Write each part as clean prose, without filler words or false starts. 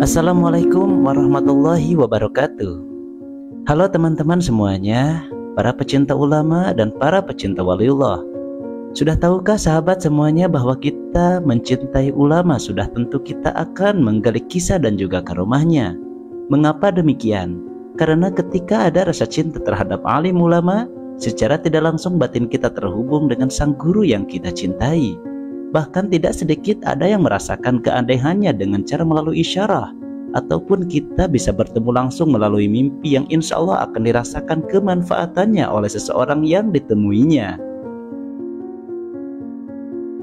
Assalamualaikum warahmatullahi wabarakatuh. Halo teman-teman semuanya, para pecinta ulama dan para pecinta waliullah. Sudah tahukah sahabat semuanya bahwa kita mencintai ulama sudah tentu kita akan menggali kisah dan juga karomahnya. Mengapa demikian? Karena ketika ada rasa cinta terhadap alim ulama, secara tidak langsung batin kita terhubung dengan sang guru yang kita cintai. Bahkan tidak sedikit ada yang merasakan keanehannya dengan cara melalui isyarah, ataupun kita bisa bertemu langsung melalui mimpi yang insya Allah akan dirasakan kemanfaatannya oleh seseorang yang ditemuinya.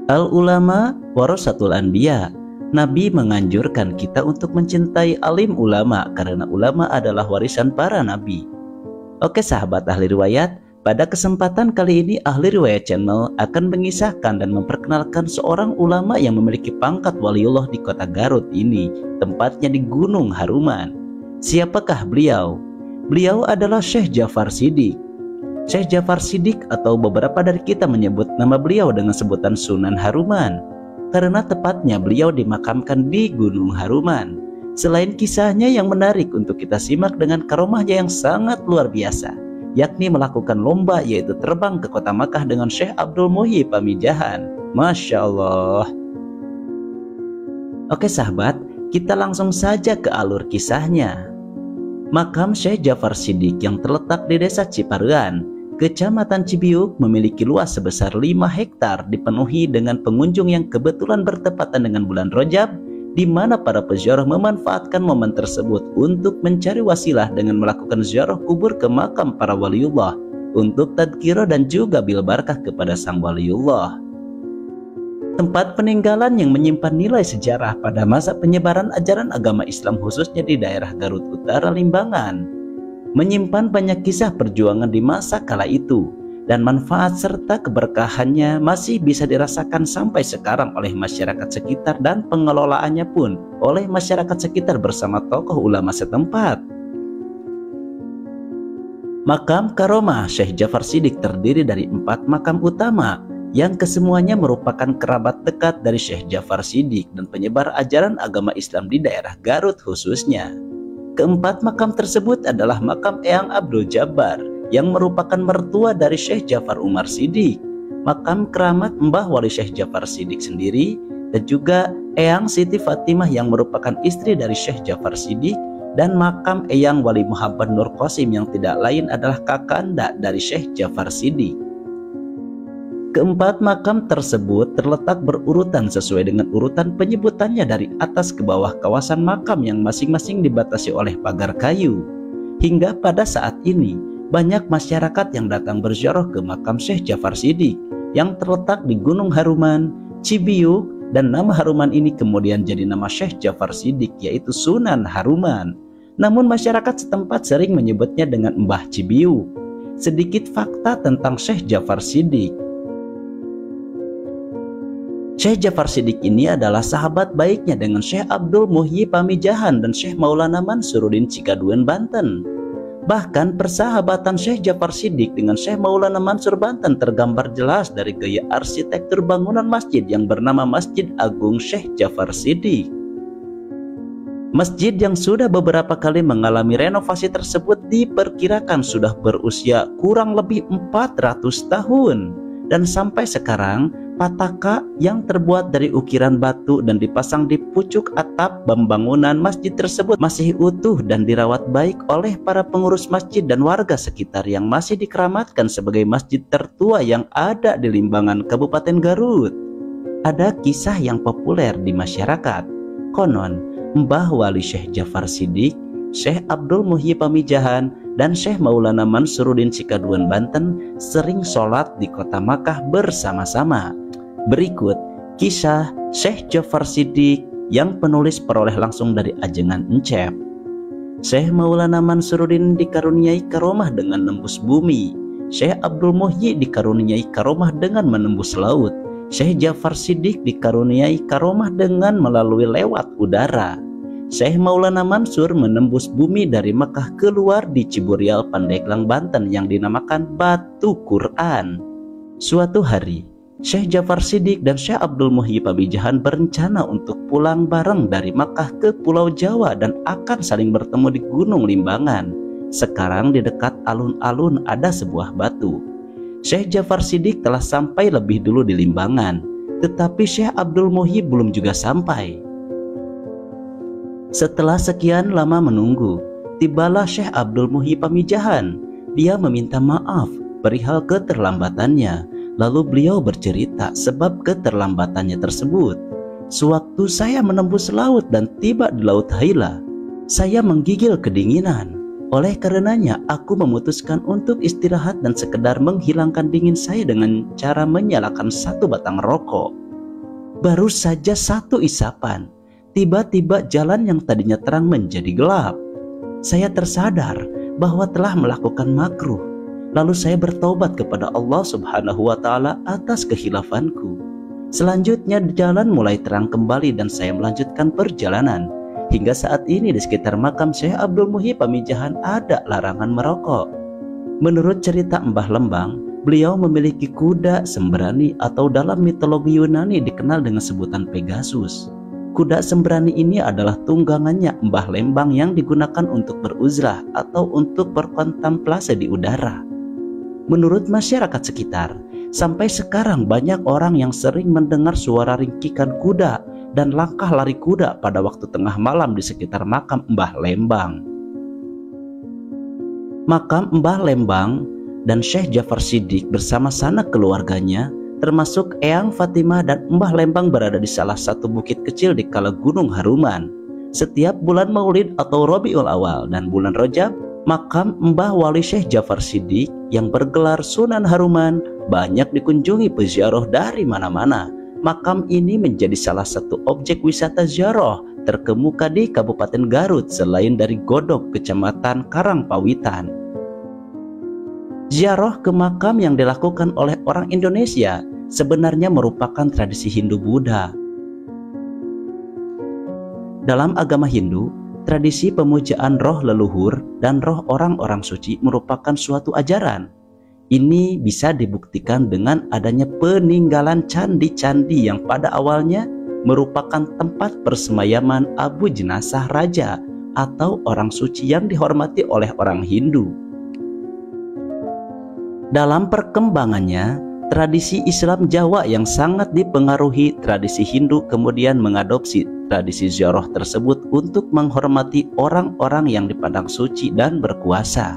Al-ulama warasatul anbiya. Nabi menganjurkan kita untuk mencintai alim ulama karena ulama adalah warisan para nabi. Oke sahabat ahli riwayat, pada kesempatan kali ini Ahli Riwayat Channel akan mengisahkan dan memperkenalkan seorang ulama yang memiliki pangkat waliullah di kota Garut ini, tempatnya di Gunung Haruman. Siapakah beliau? Beliau adalah Syekh Ja'far Shiddiq. Syekh Ja'far Shiddiq atau beberapa dari kita menyebut nama beliau dengan sebutan Sunan Haruman, karena tepatnya beliau dimakamkan di Gunung Haruman. Selain kisahnya yang menarik untuk kita simak dengan karomahnya yang sangat luar biasa, yakni melakukan lomba yaitu terbang ke kota Makkah dengan Syekh Abdul Muhyi Pamijahan. Masya Allah. Oke sahabat, kita langsung saja ke alur kisahnya. Makam Syekh Ja'far Shiddiq yang terletak di desa Ciparean, Kecamatan Cibiuk, memiliki luas sebesar 5 hektar, dipenuhi dengan pengunjung yang kebetulan bertepatan dengan bulan Rajab, di mana para peziarah memanfaatkan momen tersebut untuk mencari wasilah dengan melakukan ziarah kubur ke makam para waliullah untuk tadkirah dan juga bil barakah kepada sang waliullah. Tempat peninggalan yang menyimpan nilai sejarah pada masa penyebaran ajaran agama Islam khususnya di daerah Garut Utara Limbangan, menyimpan banyak kisah perjuangan di masa kala itu, dan manfaat serta keberkahannya masih bisa dirasakan sampai sekarang oleh masyarakat sekitar dan pengelolaannya pun oleh masyarakat sekitar bersama tokoh ulama setempat. Makam karomah Syekh Ja'far Shiddiq terdiri dari 4 makam utama yang kesemuanya merupakan kerabat dekat dari Syekh Ja'far Shiddiq dan penyebar ajaran agama Islam di daerah Garut khususnya. Keempat makam tersebut adalah makam Eyang Abdul Jabbar yang merupakan mertua dari Syekh Ja'far Umar Shiddiq, makam keramat Mbah Wali Syekh Ja'far Shiddiq sendiri, dan juga Eyang Siti Fatimah yang merupakan istri dari Syekh Ja'far Shiddiq, dan makam Eyang Wali Muhammad Nur Qasim yang tidak lain adalah kakanda dari Syekh Ja'far Shiddiq. Keempat makam tersebut terletak berurutan sesuai dengan urutan penyebutannya dari atas ke bawah kawasan makam yang masing-masing dibatasi oleh pagar kayu. Hingga pada saat ini, banyak masyarakat yang datang berziarah ke makam Syekh Ja'far Shiddiq yang terletak di Gunung Haruman, Cibiuk, dan nama Haruman ini kemudian jadi nama Syekh Ja'far Shiddiq yaitu Sunan Haruman. Namun masyarakat setempat sering menyebutnya dengan Mbah Cibiuk. Sedikit fakta tentang Syekh Ja'far Shiddiq. Syekh Ja'far Shiddiq ini adalah sahabat baiknya dengan Syekh Abdul Muhyi Pamijahan dan Syekh Maulana Mansuruddin Cikaduen Banten. Bahkan persahabatan Syekh Ja'far Shiddiq dengan Syekh Maulana Mansur Banten tergambar jelas dari gaya arsitektur bangunan masjid yang bernama Masjid Agung Syekh Ja'far Shiddiq. Masjid yang sudah beberapa kali mengalami renovasi tersebut diperkirakan sudah berusia kurang lebih 400 tahun. Dan sampai sekarang, pataka yang terbuat dari ukiran batu dan dipasang di pucuk atap pembangunan masjid tersebut masih utuh dan dirawat baik oleh para pengurus masjid dan warga sekitar yang masih dikeramatkan sebagai masjid tertua yang ada di Limbangan, Kabupaten Garut. Ada kisah yang populer di masyarakat. Konon, Mbah Wali Syekh Ja'far Shiddiq, Syekh Abdul Muhyi Pamijahan, dan Syekh Maulana Mansuruddin Cikaduen Banten sering sholat di kota Makkah bersama-sama. Berikut kisah Syekh Ja'far Shiddiq yang penulis peroleh langsung dari ajengan Encep. Syekh Maulana Mansuruddin dikaruniai karomah dengan nembus bumi. Syekh Abdul Muhyi dikaruniai karomah dengan menembus laut. Syekh Ja'far Shiddiq dikaruniai karomah dengan melalui lewat udara. Syekh Maulana Mansur menembus bumi dari Mekah keluar di Ciburial, Pandeglang, Banten yang dinamakan Batu Quran. Suatu hari, Syekh Jafar Shiddiq dan Syekh Abdul Muhyi Pamijahan berencana untuk pulang bareng dari Makkah ke Pulau Jawa dan akan saling bertemu di Gunung Limbangan. Sekarang di dekat alun-alun ada sebuah batu. Syekh Jafar Shiddiq telah sampai lebih dulu di Limbangan, tetapi Syekh Abdul Muhyi belum juga sampai. Setelah sekian lama menunggu, tibalah Syekh Abdul Muhyi Pamijahan. Dia meminta maaf perihal keterlambatannya. Lalu beliau bercerita sebab keterlambatannya tersebut. Sewaktu saya menembus laut dan tiba di Laut Haila, saya menggigil kedinginan. Oleh karenanya aku memutuskan untuk istirahat dan sekedar menghilangkan dingin saya dengan cara menyalakan satu batang rokok. Baru saja satu isapan, tiba-tiba jalan yang tadinya terang menjadi gelap. Saya tersadar bahwa telah melakukan makruh. Lalu saya bertobat kepada Allah Subhanahu wa Ta'ala atas kehilafanku. Selanjutnya jalan mulai terang kembali dan saya melanjutkan perjalanan. Hingga saat ini di sekitar makam Syekh Abdul Muhyi Pamijahan ada larangan merokok. Menurut cerita Mbah Lembang, beliau memiliki kuda sembrani atau dalam mitologi Yunani dikenal dengan sebutan Pegasus. Kuda sembrani ini adalah tunggangannya Mbah Lembang yang digunakan untuk beruzlah atau untuk berkontemplasi di udara. Menurut masyarakat sekitar, sampai sekarang banyak orang yang sering mendengar suara ringkikan kuda dan langkah lari kuda pada waktu tengah malam di sekitar makam Mbah Lembang. Makam Mbah Lembang dan Syekh Jafar Shiddiq bersama sanak keluarganya, termasuk Eyang Fatimah dan Mbah Lembang berada di salah satu bukit kecil di kala Gunung Haruman. Setiap bulan Maulid atau Rabiul Awal dan bulan Rajab, makam Mbah Wali Syekh Jafar Shiddiq yang bergelar Sunan Haruman banyak dikunjungi peziarah dari mana-mana. Makam ini menjadi salah satu objek wisata ziarah terkemuka di Kabupaten Garut selain dari Godog, Kecamatan Karangpawitan. Ziarah ke makam yang dilakukan oleh orang Indonesia sebenarnya merupakan tradisi Hindu-Buddha. Dalam agama Hindu, tradisi pemujaan roh leluhur dan roh orang-orang suci merupakan suatu ajaran. Ini bisa dibuktikan dengan adanya peninggalan candi-candi yang pada awalnya merupakan tempat persemayaman abu jenazah raja atau orang suci yang dihormati oleh orang Hindu. Dalam perkembangannya, tradisi Islam Jawa yang sangat dipengaruhi tradisi Hindu kemudian mengadopsi tradisi ziarah tersebut untuk menghormati orang-orang yang dipandang suci dan berkuasa.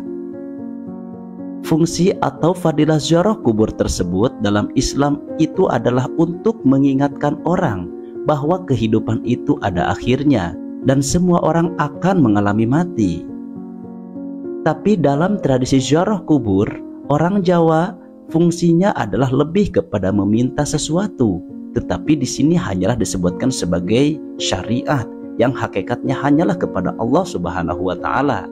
Fungsi atau fadilah ziarah kubur tersebut dalam Islam itu adalah untuk mengingatkan orang bahwa kehidupan itu ada akhirnya dan semua orang akan mengalami mati. Tapi dalam tradisi ziarah kubur, orang Jawa fungsinya adalah lebih kepada meminta sesuatu, tetapi di sini hanyalah disebutkan sebagai syariat yang hakikatnya hanyalah kepada Allah Subhanahu wa Ta'ala.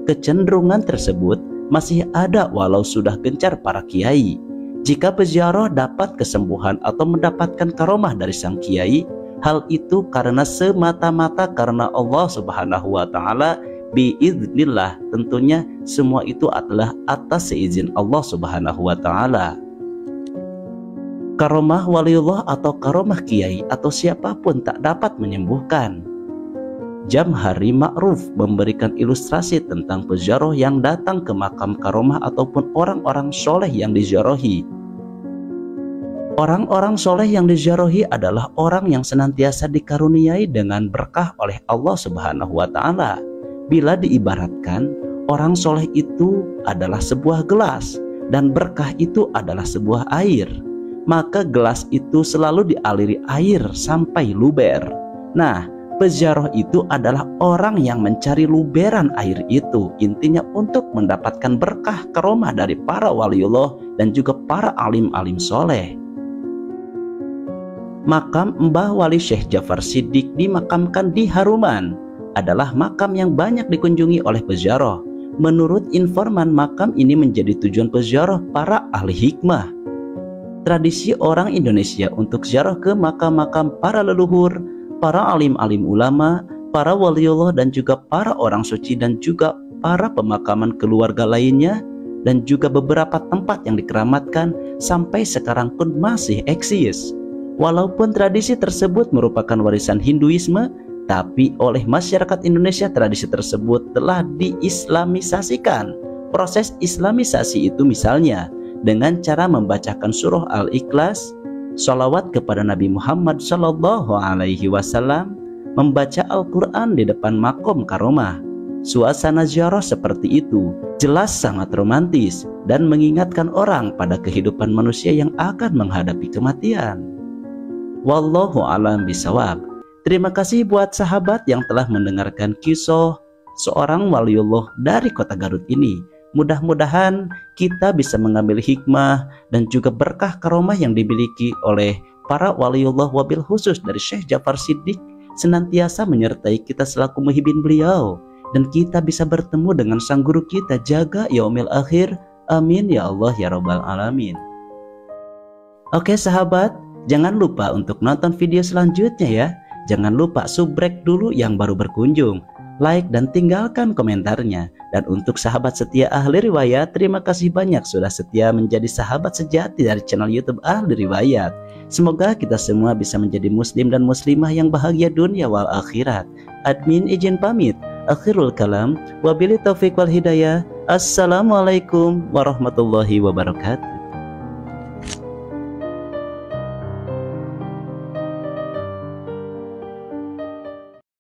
Kecenderungan tersebut masih ada walau sudah gencar para kiai. Jika peziarah dapat kesembuhan atau mendapatkan karomah dari sang kiai, hal itu karena semata-mata karena Allah Subhanahu wa Ta'ala, biiznillah. Tentunya semua itu adalah atas seizin Allah Subhanahu wa Ta'ala. Karomah waliullah atau karomah kiai atau siapapun tak dapat menyembuhkan. Jamhari Ma'ruf memberikan ilustrasi tentang peziarah yang datang ke makam karomah ataupun orang-orang soleh yang diziarahi. Orang-orang soleh yang diziarahi adalah orang yang senantiasa dikaruniai dengan berkah oleh Allah Subhanahu wa Ta'ala. Bila diibaratkan, orang soleh itu adalah sebuah gelas dan berkah itu adalah sebuah air. Maka gelas itu selalu dialiri air sampai luber. Nah, peziarah itu adalah orang yang mencari luberan air itu, intinya untuk mendapatkan berkah karomah dari para waliullah dan juga para alim-alim soleh. Makam Mbah Wali Syekh Jafar Shiddiq dimakamkan di Haruman adalah makam yang banyak dikunjungi oleh peziarah. Menurut informan, makam ini menjadi tujuan peziarah para ahli hikmah. Tradisi orang Indonesia untuk ziarah ke makam-makam para leluhur, para alim-alim ulama, para waliullah dan juga para orang suci dan juga para pemakaman keluarga lainnya dan juga beberapa tempat yang dikeramatkan sampai sekarang pun masih eksis. Walaupun tradisi tersebut merupakan warisan Hinduisme, tapi oleh masyarakat Indonesia tradisi tersebut telah diislamisasikan. Proses islamisasi itu misalnya dengan cara membacakan surah Al-Ikhlas, sholawat kepada Nabi Muhammad SAW, membaca Al-Quran di depan makom karomah. Suasana ziarah seperti itu jelas sangat romantis dan mengingatkan orang pada kehidupan manusia yang akan menghadapi kematian. Wallahu a'lam bishawab. Terima kasih buat sahabat yang telah mendengarkan kisah seorang waliullah dari kota Garut ini. Mudah-mudahan kita bisa mengambil hikmah dan juga berkah karomah yang dimiliki oleh para waliullah, wabil khusus dari Syekh Ja'far Shiddiq, senantiasa menyertai kita selaku muhibbin beliau, dan kita bisa bertemu dengan sang guru kita jaga yaumil akhir. Amin ya Allah ya Rabbal Alamin. Oke sahabat, jangan lupa untuk nonton video selanjutnya ya. Jangan lupa subrek dulu yang baru berkunjung, like dan tinggalkan komentarnya. Dan untuk sahabat setia Ahli Riwayat, terima kasih banyak sudah setia menjadi sahabat sejati dari channel YouTube Ahli Riwayat. Semoga kita semua bisa menjadi muslim dan muslimah yang bahagia dunia wal akhirat. Admin izin pamit. Akhirul kalam, wabillahi taufiq wal hidayah. Assalamualaikum warahmatullahi wabarakatuh.